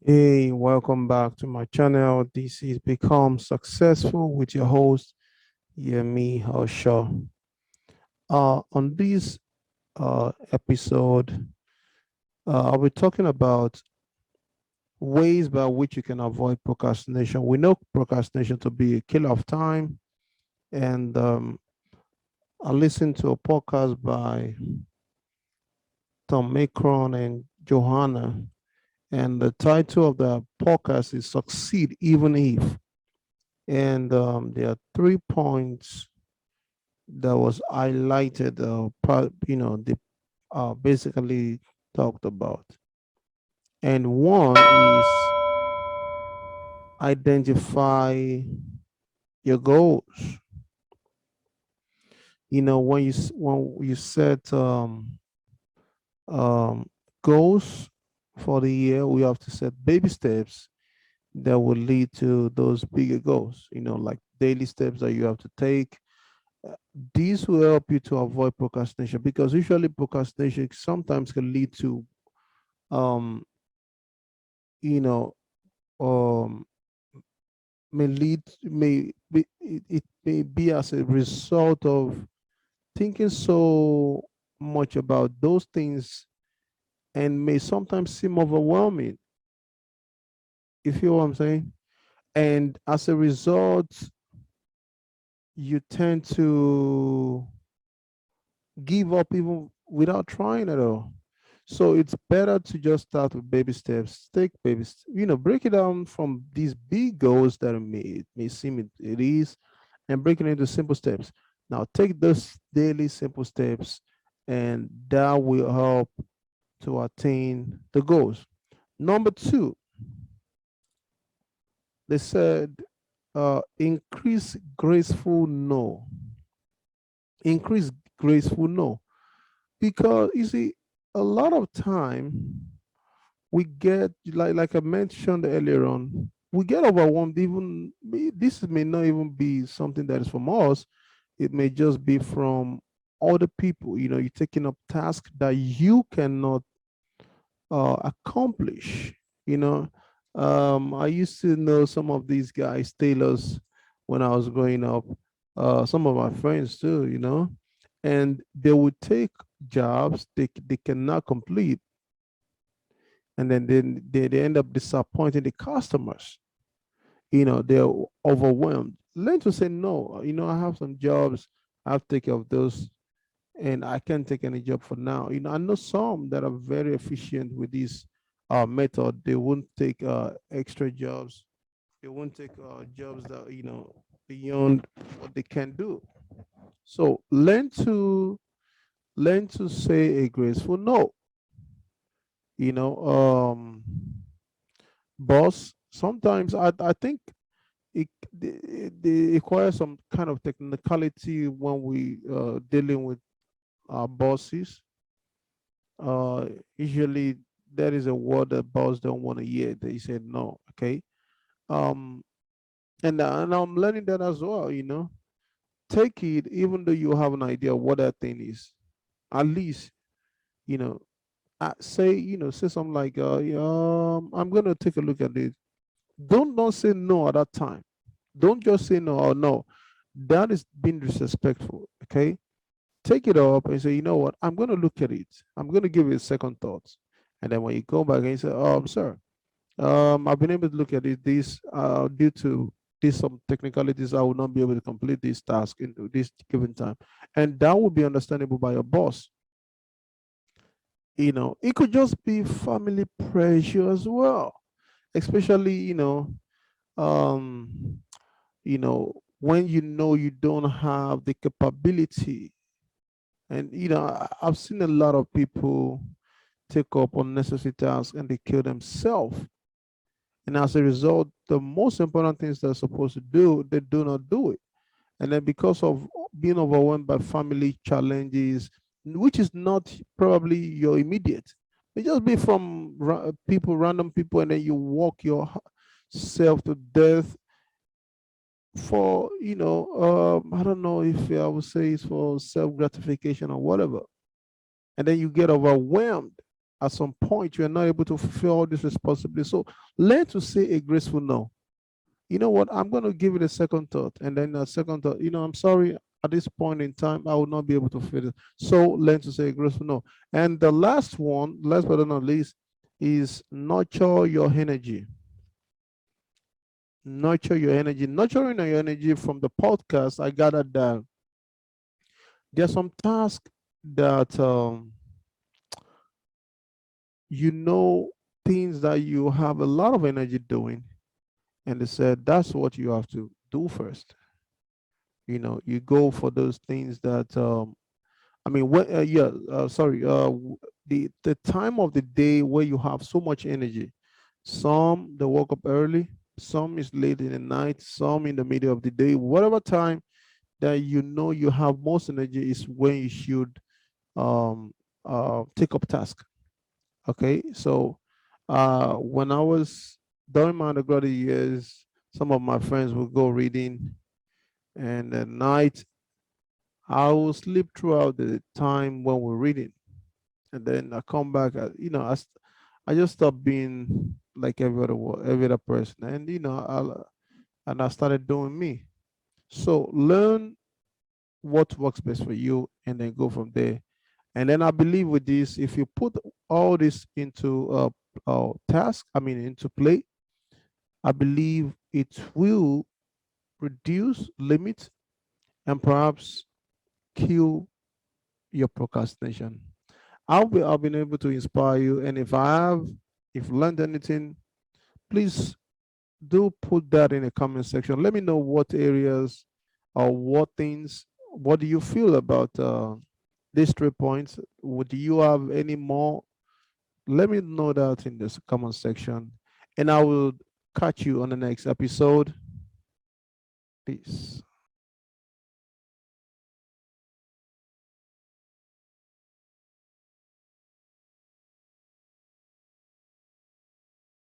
Hey, welcome back to my channel. This is Become Successful with your host, Yemi Osho. On this episode, I'll be talking about ways by which you can avoid procrastination. We know procrastination to be a killer of time, and I listened to a podcast by Tom Macron and Johanna, and the title of the podcast is "Succeed Even If." And there are 3 points that was highlighted, they basically talked about. And one is identify your goals. When you set um, goals for the year, we have to set baby steps that will lead to those bigger goals. Like daily steps that you have to take. Uh, These will help you to avoid procrastination because usually procrastination sometimes can lead to um, you know, um, it may be as a result of thinking so much about those things and may sometimes seem overwhelming. You feel what I'm saying? And as a result, you tend to give up even without trying at all. So it's better to just start with baby steps. Take break it down from these big goals that it may seem it is, and break it into simple steps. Now take those daily simple steps, and that will help to attain the goals. Number two, they said increase graceful no. Increase graceful no. Because you see, a lot of time we get like I mentioned earlier on, we get overwhelmed. Even this may not even be something that is from us. It may just be from other people. You're taking up tasks that you cannot accomplish. You know, I used to know some of these guys, tailors, when I was growing up. Some of my friends too. And they would take jobs they cannot complete, and then they end up disappointing the customers. They're overwhelmed. Learn to say no. I have some jobs, I have to take care of those, and I can't take any job for now. I know some that are very efficient with this method. They won't take extra jobs. They won't take jobs that beyond what they can do. So learn to say a graceful no. you know um Boss, sometimes I think it requires some kind of technicality when we dealing with our bosses. uh Usually that is a word that boss don't want to hear. They say no. Okay. um and I'm learning that as well. Take it, even though you have an idea what that thing is. At least, you know say something like, yeah, I'm gonna take a look at it. Don't say no at that time. Don't just say no or no. That is being disrespectful. Okay. Take it up and say, you know what, I'm gonna look at it. I'm gonna give it a second thought. And then when you go back and you say, sir, I've been able to look at it. This due to this some technicalities, I will not be able to complete this task in this given time. And that will be understandable by your boss. It could just be family pressure as well, especially um when you don't have the capability. And I've seen a lot of people take up unnecessary tasks and they kill themselves. And as a result, the most important things they're supposed to do, they do not do it. And then because of being overwhelmed by family challenges, which is not probably your immediate, it just be from people, random people, and then you walk yourself to death for I don't know if I would say it's for self gratification or whatever. And then you get overwhelmed. at some point you are not able to fulfill all this responsibility. So learn to say a graceful no. You know what? I'm going to give it a second thought. And then a second thought, I'm sorry, at this point in time, I will not be able to fit it. So learn to say a graceful no. And the last one, last but not least, is nurture your energy. Nurture your energy. Nurturing your energy from the podcast, I gathered that there are some tasks that, you know, things that you have a lot of energy doing. And they said that's what you have to do first. You go for those things that, I mean, yeah, sorry, the time of the day where you have so much energy. Some they woke up early, some is late in the night, some in the middle of the day. Whatever time that you have most energy is when you should um take up task. Okay, so when I was during my undergraduate years, some of my friends would go reading, and at night I will sleep throughout the time when we're reading, and then I come back. I just stopped being like every other person, and I started doing me. So learn what works best for you, and then go from there. And then I believe with this, if you put all this into task, I mean into play, I believe it will reduce, limit, and perhaps kill your procrastination. I've been able to inspire you, and if you learned anything, please do put that in the comment section. Let me know what areas or what do you feel about these 3 points. Would you have any more? Let me know that in the comment section, and I will catch you on the next episode. Peace.